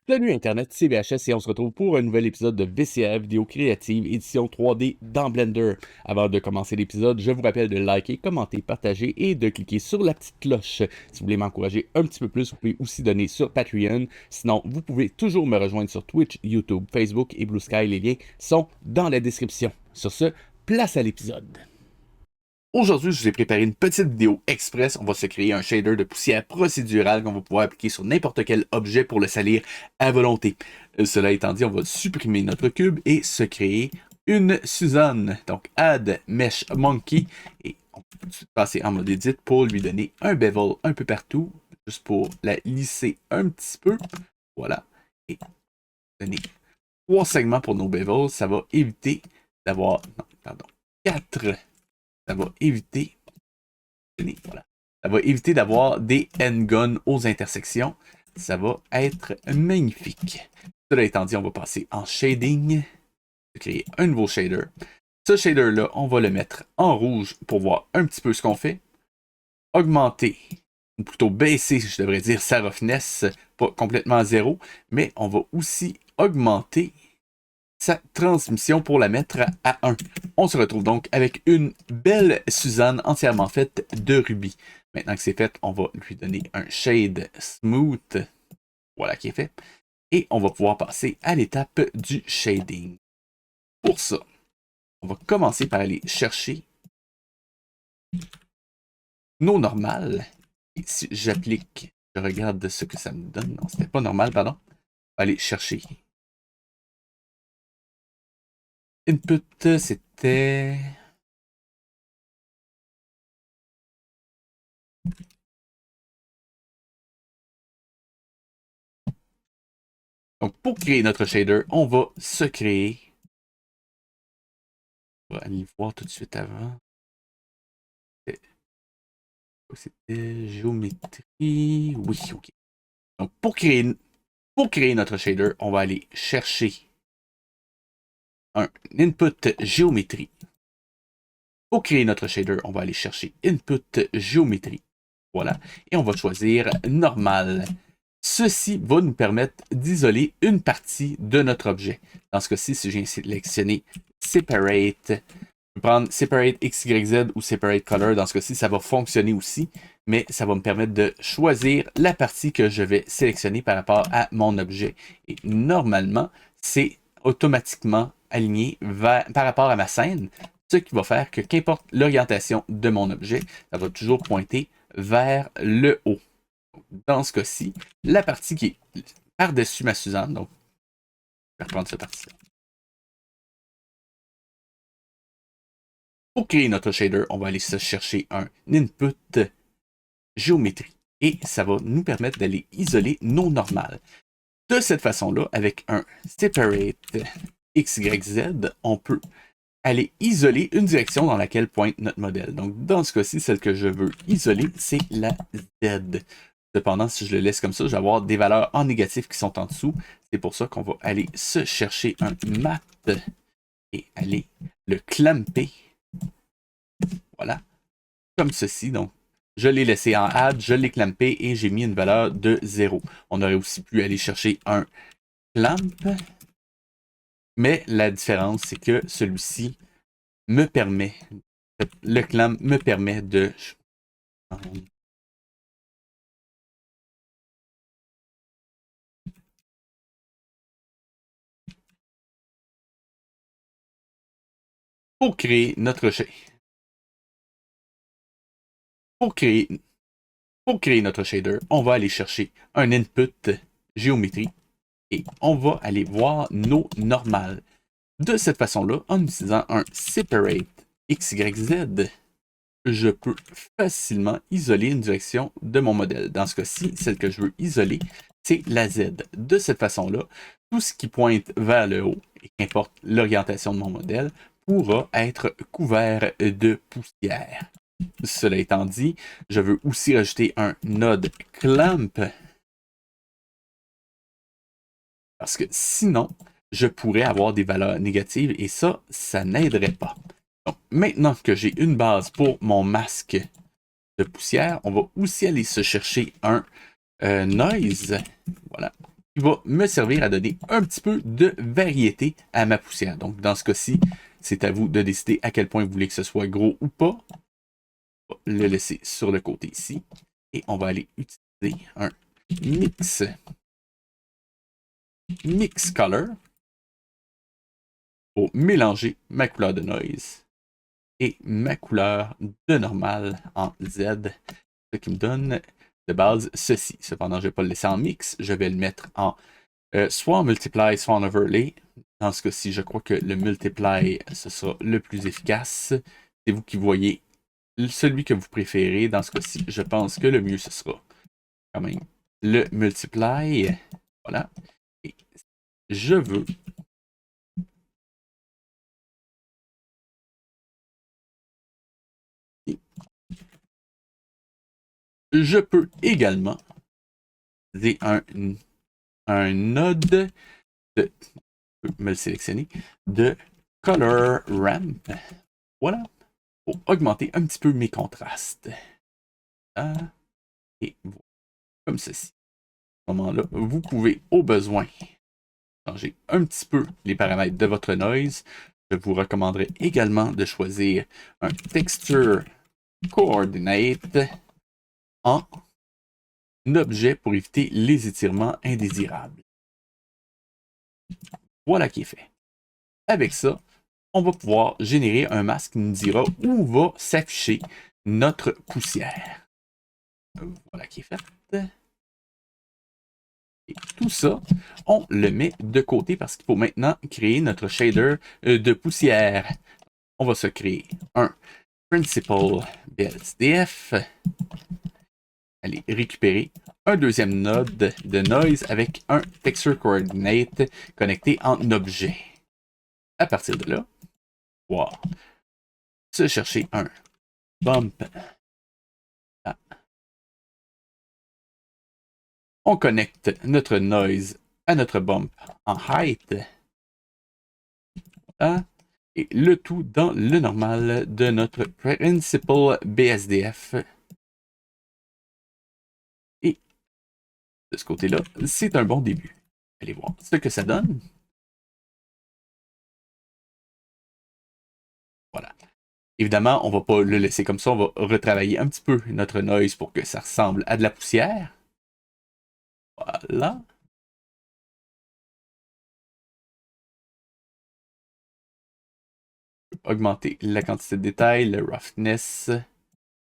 Salut Internet, c'est VHS et on se retrouve pour un nouvel épisode de VCA Vidéo Créative, édition 3D dans Blender. Avant de commencer l'épisode, je vous rappelle de liker, commenter, partager et de cliquer sur la petite cloche. Si vous voulez m'encourager un petit peu plus, vous pouvez aussi donner sur Patreon. Sinon, vous pouvez toujours me rejoindre sur Twitch, YouTube, Facebook et Blue Sky. Les liens sont dans la description. Sur ce, place à l'épisode. Aujourd'hui, je vous ai préparé une petite vidéo express. On va se créer un shader de poussière procédurale qu'on va pouvoir appliquer sur n'importe quel objet pour le salir à volonté. Cela étant dit, on va supprimer notre cube et se créer une Suzanne. Donc, add mesh monkey et on peut tout de suite passer en mode edit pour lui donner un bevel un peu partout, juste pour la lisser un petit peu. Voilà. Et donner 3 segments pour nos bevels. Ça va éviter d'avoir, non, pardon, 4. Ça va éviter, voilà. Ça va éviter d'avoir des endguns aux intersections. Ça va être magnifique. Cela étant dit, on va passer en shading, créer un nouveau shader. Ce shader-là, on va le mettre en rouge pour voir un petit peu ce qu'on fait. Augmenter, ou plutôt baisser, je devrais dire, sa roughness, pas complètement à 0, mais on va aussi augmenter sa transmission pour la mettre à 1. On se retrouve donc avec une belle Suzanne entièrement faite de rubis. Maintenant que c'est fait, on va lui donner un shade smooth. Voilà qui est fait. Et on va pouvoir passer à l'étape du shading. Pour ça, on va commencer par aller chercher nos normales. Et si j'applique, je regarde ce que ça me donne. Non, c'était pas normal, pardon. On va aller chercher. Input, c'était... Donc, pour créer notre shader, on va se créer. On va aller voir tout de suite avant. C'était géométrie. Oui, ok. Donc, pour créer notre shader, on va aller chercher un input géométrie. Pour créer notre shader, on va aller chercher input géométrie. Voilà. Et on va choisir normal. Ceci va nous permettre d'isoler une partie de notre objet. Dans ce cas-ci, si j'ai sélectionné Separate, je vais prendre Separate XYZ ou Separate Color. Dans ce cas-ci, ça va fonctionner aussi, mais ça va me permettre de choisir la partie que je vais sélectionner par rapport à mon objet. Et normalement, c'est automatiquement aligné par rapport à ma scène, ce qui va faire que qu'importe l'orientation de mon objet, ça va toujours pointer vers le haut. Dans ce cas-ci, la partie qui est par-dessus ma Suzanne, donc je vais reprendre cette partie-là. Pour créer notre shader, on va aller se chercher un input géométrie et ça va nous permettre d'aller isoler nos normales. De cette façon-là, avec un separate XYZ, on peut aller isoler une direction dans laquelle pointe notre modèle. Donc, dans ce cas-ci, celle que je veux isoler, c'est la Z. Cependant, si je le laisse comme ça, je vais avoir des valeurs en négatif qui sont en dessous. C'est pour ça qu'on va aller se chercher un mat et aller le clamper. Voilà. Comme ceci. Donc, je l'ai laissé en add, je l'ai clampé et j'ai mis une valeur de 0. On aurait aussi pu aller chercher un clamp. Mais la différence, c'est que celui-ci me permet, le clamp me permet de... Pour créer notre notre shader, on va aller chercher un input géométrie et on va aller voir nos normales. De cette façon-là, en utilisant un separate XYZ, je peux facilement isoler une direction de mon modèle. Dans ce cas-ci, celle que je veux isoler, c'est la Z. De cette façon-là, tout ce qui pointe vers le haut, et qu'importe l'orientation de mon modèle, pourra être couvert de poussière. Cela étant dit, je veux aussi rajouter un node clamp parce que sinon, je pourrais avoir des valeurs négatives et ça n'aiderait pas. Donc, maintenant que j'ai une base pour mon masque de poussière, on va aussi aller se chercher un noise. Voilà. qui va me servir à donner un petit peu de variété à ma poussière. Donc, dans ce cas-ci, c'est à vous de décider à quel point vous voulez que ce soit gros ou pas. On va le laisser sur le côté ici. Et on va aller utiliser un mix color pour mélanger ma couleur de noise et ma couleur de normal en Z, ce qui me donne de base ceci. Cependant, je ne vais pas le laisser en mix, je vais le mettre en soit en multiply, soit en overlay. Dans ce cas-ci, je crois que le multiply, ce sera le plus efficace. C'est vous qui voyez celui que vous préférez. Dans ce cas-ci, je pense que le mieux, ce sera quand même le multiply. Voilà. Et je veux je peux également utiliser un node de, je peux me le sélectionner, de color ramp. Voilà. Pour augmenter un petit peu mes contrastes. Et voilà, comme ceci. À ce moment-là, vous pouvez au besoin changer un petit peu les paramètres de votre noise. Je vous recommanderais également de choisir un texture coordinate en objet pour éviter les étirements indésirables. Voilà qui est fait. Avec ça, on va pouvoir générer un masque qui nous dira où va s'afficher notre poussière. Voilà qui est fait. Et tout ça, on le met de côté parce qu'il faut maintenant créer notre shader de poussière. On va se créer un Principal BSDF. Allez, récupérer un deuxième node de noise avec un texture coordinate connecté en objet. À partir de là, on va se chercher un bump. Là. On connecte notre noise à notre bump en height. Là. Et le tout dans le normal de notre Principal BSDF. Et de ce côté-là, c'est un bon début. Allez voir ce que ça donne. Voilà. Évidemment, on ne va pas le laisser comme ça. On va retravailler un petit peu notre noise pour que ça ressemble à de la poussière. Voilà. Augmenter la quantité de détails, le roughness.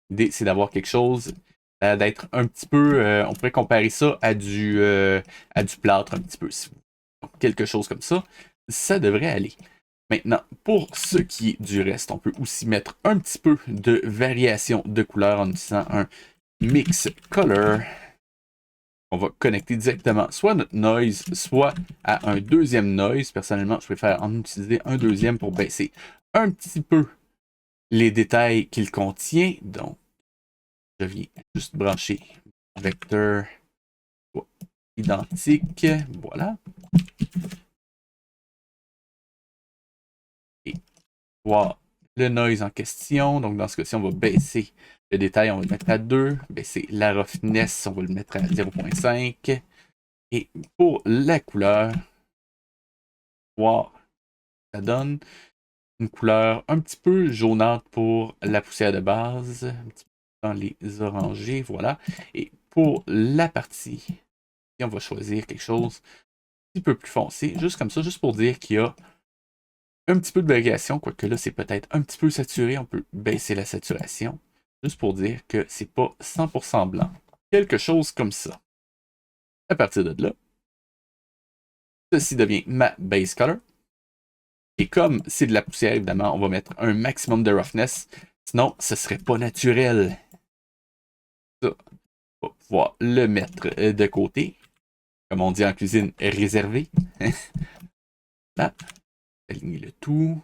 L'idée, c'est d'avoir quelque chose, d'être un petit peu, on pourrait comparer ça à du plâtre un petit peu. Donc, quelque chose comme ça, ça devrait aller. Maintenant, pour ce qui est du reste, on peut aussi mettre un petit peu de variation de couleur en utilisant un mix color. On va connecter directement soit notre noise, soit à un deuxième noise. Personnellement, je préfère en utiliser un deuxième pour baisser un petit peu les détails qu'il contient. Donc, je viens juste brancher un vecteur identique. Voilà. Et voir le noise en question. Donc, dans ce cas-ci, on va baisser le détail, on va le mettre à 2. Baisser la roughness, on va le mettre à 0.5. Et pour la couleur, voir, ça donne une couleur un petit peu jaunâtre pour la poussière de base. Un petit peu dans les orangés, voilà. Et pour la partie, on va choisir quelque chose un petit peu plus foncé, juste comme ça, juste pour dire qu'il y a un petit peu de variation, quoique là, c'est peut-être un petit peu saturé. On peut baisser la saturation, juste pour dire que c'est pas 100% blanc. Quelque chose comme ça. À partir de là, ceci devient ma base color. Et comme c'est de la poussière, évidemment, on va mettre un maximum de roughness. Sinon, ce serait pas naturel. Ça, on va pouvoir le mettre de côté. Comme on dit en cuisine, réservé. Là, aligner le tout.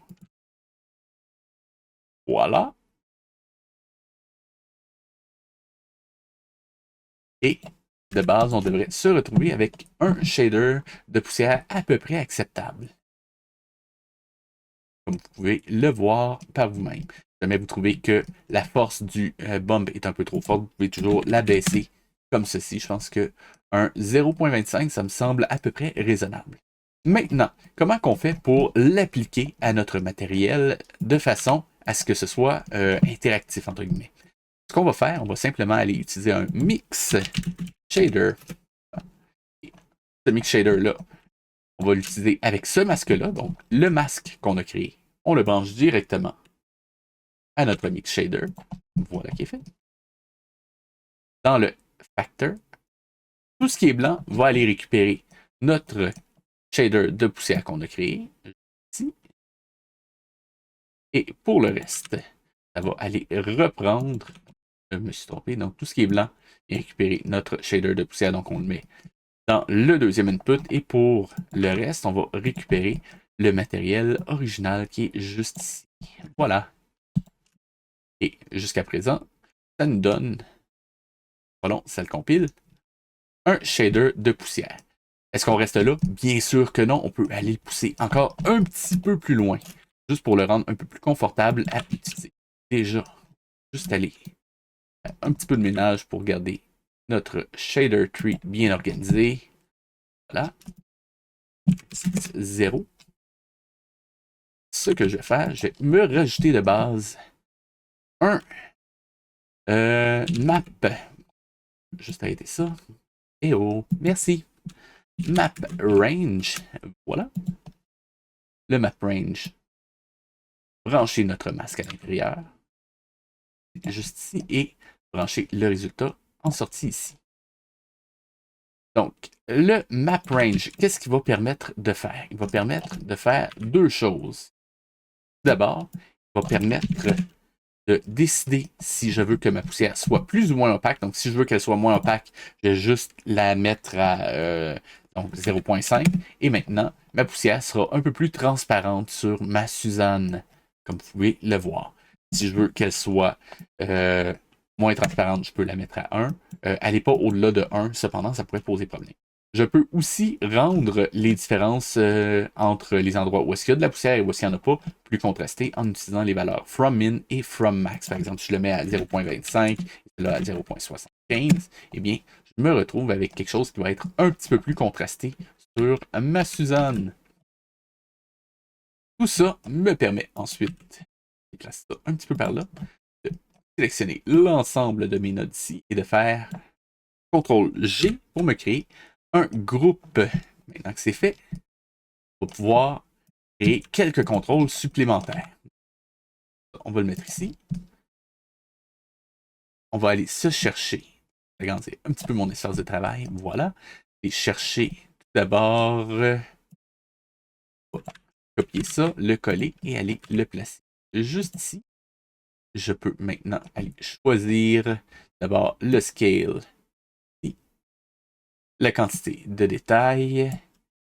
Voilà. Et de base, on devrait se retrouver avec un shader de poussière à peu près acceptable. Comme vous pouvez le voir par vous-même. Si jamais vous trouvez que la force du bump est un peu trop forte, vous pouvez toujours la baisser comme ceci. Je pense que un 0.25, ça me semble à peu près raisonnable. Maintenant, comment qu'on fait pour l'appliquer à notre matériel de façon à ce que ce soit interactif, entre guillemets? Ce qu'on va faire, on va simplement aller utiliser un mix shader. Ce mix shader-là, on va l'utiliser avec ce masque-là, donc le masque qu'on a créé. On le branche directement à notre mix shader. Voilà qui est fait. Dans le factor, tout ce qui est blanc va aller récupérer notre shader de poussière qu'on a créé ici. Et pour le reste, ça va aller reprendre, je me suis trompé, donc tout ce qui est blanc et récupérer notre shader de poussière, donc on le met dans le deuxième input. Et pour le reste, on va récupérer le matériel original qui est juste ici. Voilà. Et jusqu'à présent, ça nous donne, pardon, ça le compile, un shader de poussière. Est-ce qu'on reste là? Bien sûr que non. On peut aller le pousser encore un petit peu plus loin, juste pour le rendre un peu plus confortable à utiliser. Déjà, juste aller faire un petit peu de ménage pour garder notre shader tree bien organisé. Voilà. 0. Ce que je vais faire, je vais me rajouter de base un map. Juste arrêter ça. Et oh, merci. Map range. Voilà. Le map range. Brancher notre masque à l'intérieur. Juste ici. Et brancher le résultat en sortie ici. Donc, le map range, qu'est-ce qu'il va permettre de faire? Il va permettre de faire deux choses. D'abord, il va permettre de décider si je veux que ma poussière soit plus ou moins opaque. Donc, si je veux qu'elle soit moins opaque, je vais juste la mettre à 0.5. Et maintenant, ma poussière sera un peu plus transparente sur ma Suzanne, comme vous pouvez le voir. Si je veux qu'elle soit moins transparente, je peux la mettre à 1. Elle n'est pas au-delà de 1, cependant, ça pourrait poser problème. Je peux aussi rendre les différences entre les endroits où est-ce qu'il y a de la poussière et où est-ce qu'il n'y en a pas plus contrastées en utilisant les valeurs from min et from max. Par exemple, si je le mets à 0.25 et là à 0.75, eh bien, je me retrouve avec quelque chose qui va être un petit peu plus contrasté sur ma Suzanne. Tout ça me permet ensuite, je place ça un petit peu par là, de sélectionner l'ensemble de mes nodes ici et de faire CTRL-G pour me créer un groupe. Maintenant que c'est fait, on va pouvoir créer quelques contrôles supplémentaires. On va le mettre ici. On va aller se chercher. Agrandir un petit peu mon espace de travail. Voilà. Et chercher tout d'abord. Copier ça, le coller et aller le placer. Juste ici, je peux maintenant aller choisir d'abord le scale, la quantité de détails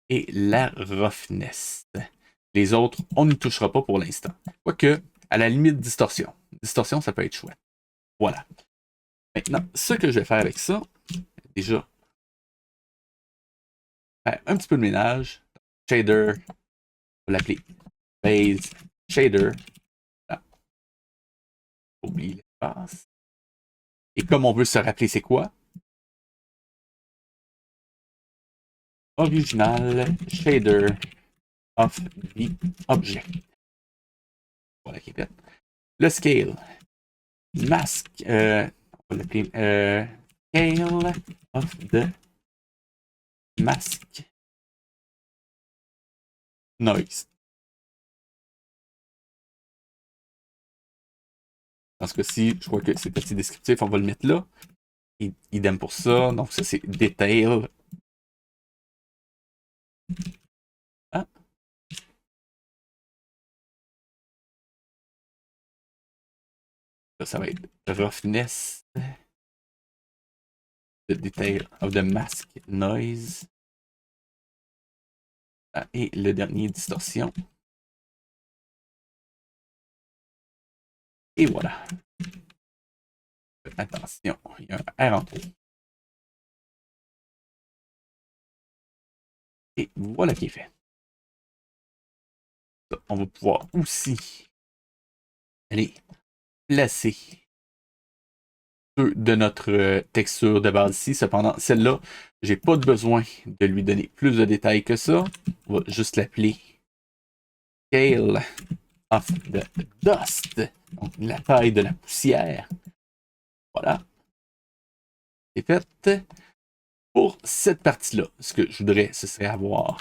et la roughness. Les autres, on n'y touchera pas pour l'instant. Quoique, à la limite, distorsion. Distorsion, ça peut être chouette. Voilà. Maintenant, ce que je vais faire avec ça, déjà, faire un petit peu de ménage. Shader, on va l'appeler Base Shader. Là. Oublie l'espace. Et comme on veut se rappeler c'est quoi? Original Shader of the Object. Voilà qui est fait. Le scale. Mask. On va l'appeler Scale of the Mask Noise. Dans ce cas-ci, je crois que c'est petit descriptif, on va le mettre là. Idem pour ça. Donc ça c'est Detail. Ah. Ça va être Roughness. The Detail of the Mask Noise. Ah, et le dernier, Distorsion. Et voilà. Attention, il y a un R en trop. Et voilà qui est fait. On va pouvoir aussi aller placer ceux de notre texture de base ici. Cependant, celle-là, j'ai pas besoin de lui donner plus de détails que ça. On va juste l'appeler Scale of the Dust. Donc, la taille de la poussière. Voilà. C'est fait. Pour cette partie-là, ce que je voudrais, ce serait avoir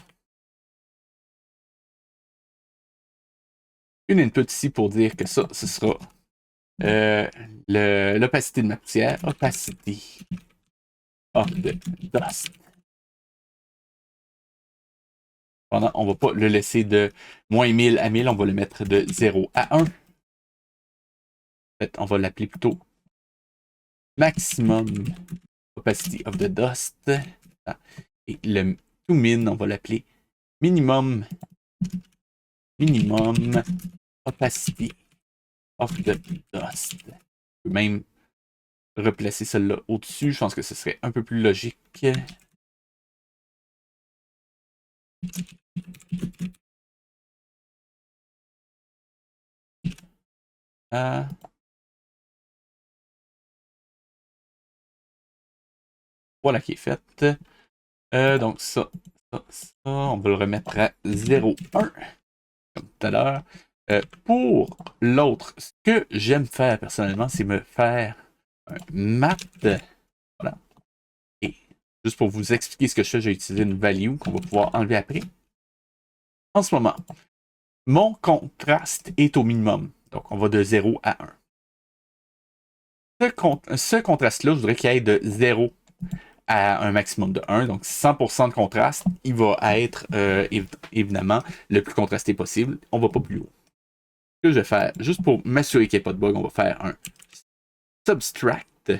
une input ici pour dire que ça, ce sera l'opacité de ma poussière. Opacity of the dust. Pendant, on ne va pas le laisser de moins 1000 à 1000, on va le mettre de 0 à 1. En fait, on va l'appeler plutôt maximum opacity of the dust. Et le to min, on va l'appeler minimum opacity of the dust. Je peux même replacer celle-là au-dessus. Je pense que ce serait un peu plus logique. Voilà qui est fait. Donc ça, on va le remettre à 0,1 comme tout à l'heure. Pour l'autre, ce que j'aime faire personnellement, c'est me faire un mat. Voilà. Et juste pour vous expliquer ce que je fais, j'ai utilisé une value qu'on va pouvoir enlever après. En ce moment, mon contraste est au minimum. Donc, on va de 0 à 1. Ce contraste-là, je voudrais qu'il aille de 0 à un maximum de 1. Donc, 100% de contraste, il va être évidemment le plus contrasté possible. On ne va pas plus haut. Ce que je vais faire, juste pour m'assurer qu'il n'y ait pas de bug, on va faire un subtract,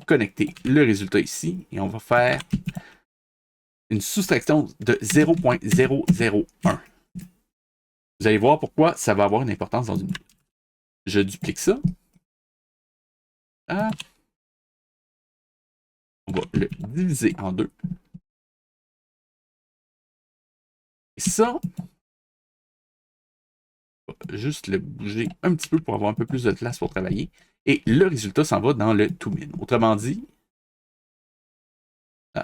connecter le résultat ici, et on va faire une soustraction de 0.001. Vous allez voir pourquoi ça va avoir une importance dans une minute. Je duplique ça. On va le diviser en deux. Et ça, on va juste le bouger un petit peu pour avoir un peu plus de place pour travailler. Et le résultat s'en va dans le to-min. Autrement dit, en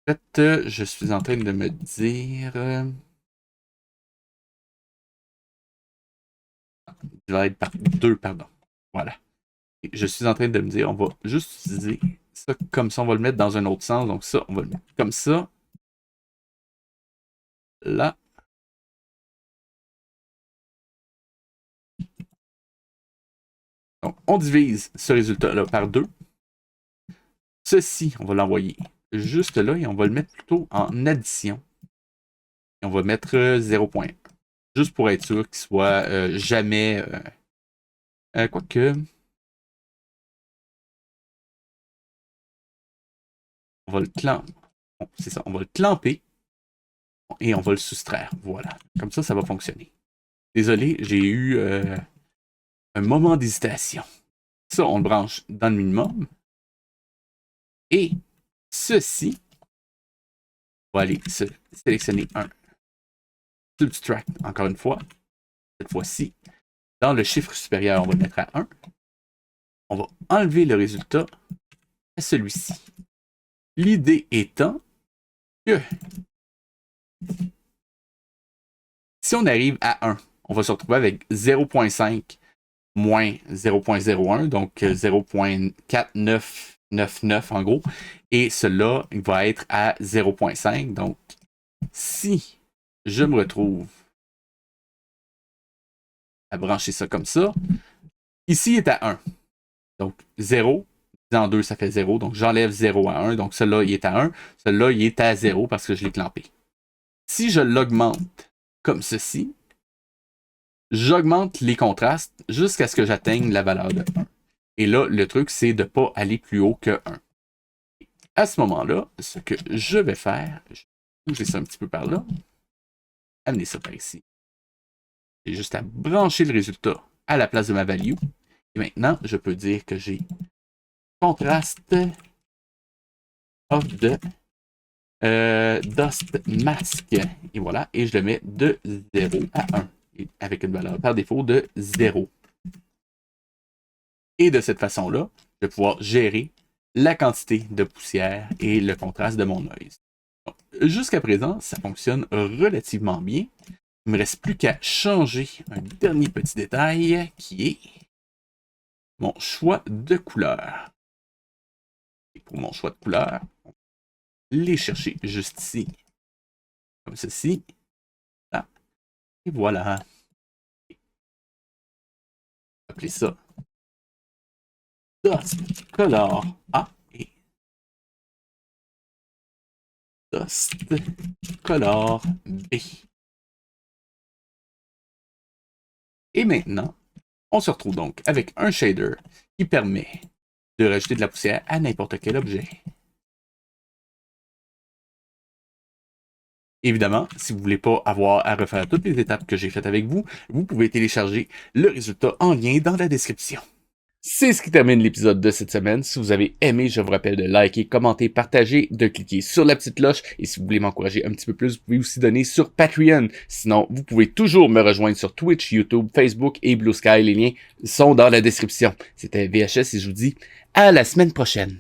fait, je suis en train de me dire... divide par 2, pardon. Voilà. Et je suis en train de me dire, on va juste utiliser ça comme ça. On va le mettre dans un autre sens. Donc ça, on va le mettre comme ça. Là. Donc, on divise ce résultat-là par 2. Ceci, on va l'envoyer juste là et on va le mettre plutôt en addition. Et on va mettre 0.1. Juste pour être sûr qu'il soit jamais... quoique... On va le clamper. Bon, c'est ça, on va le clamper. Et on va le soustraire. Voilà. Comme ça va fonctionner. Désolé, j'ai eu un moment d'hésitation. Ça, on le branche dans le minimum. Et ceci, on va aller sélectionner un subtract, encore une fois. Cette fois-ci, dans le chiffre supérieur, on va le mettre à 1. On va enlever le résultat à celui-ci. L'idée étant que si on arrive à 1, on va se retrouver avec 0.5 moins 0.01, donc 0.4999 en gros. Et cela, il va être à 0.5. Donc, si je me retrouve à brancher ça comme ça, ici il est à 1. Donc, 0, en 2, ça fait 0. Donc, j'enlève 0 à 1. Donc, celui-là, il est à 1. Celui-là, il est à 0 parce que je l'ai clampé. Si je l'augmente comme ceci, j'augmente les contrastes jusqu'à ce que j'atteigne la valeur de 1. Et là, le truc, c'est de ne pas aller plus haut que 1. À ce moment-là, ce que je vais faire, je vais bouger ça un petit peu par là, amener ça par ici. J'ai juste à brancher le résultat à la place de ma value. Et maintenant, je peux dire que j'ai contraste of the dust mask. Et voilà, et je le mets de 0 à 1. Avec une valeur par défaut de 0. Et de cette façon-là, je vais pouvoir gérer la quantité de poussière et le contraste de mon noise. Jusqu'à présent, ça fonctionne relativement bien. Il ne me reste plus qu'à changer un dernier petit détail qui est mon choix de couleur. Et pour mon choix de couleur, les chercher juste ici, comme ceci. Là. Et voilà. Appeler ça Dust Color A et Dust Color B. Et maintenant, on se retrouve donc avec un shader qui permet de rajouter de la poussière à n'importe quel objet. Évidemment, si vous ne voulez pas avoir à refaire toutes les étapes que j'ai faites avec vous, vous pouvez télécharger le résultat en lien dans la description. C'est ce qui termine l'épisode de cette semaine. Si vous avez aimé, je vous rappelle de liker, commenter, partager, de cliquer sur la petite cloche. Et si vous voulez m'encourager un petit peu plus, vous pouvez aussi donner sur Patreon. Sinon, vous pouvez toujours me rejoindre sur Twitch, YouTube, Facebook et Blue Sky. Les liens sont dans la description. C'était VHS et je vous dis à la semaine prochaine.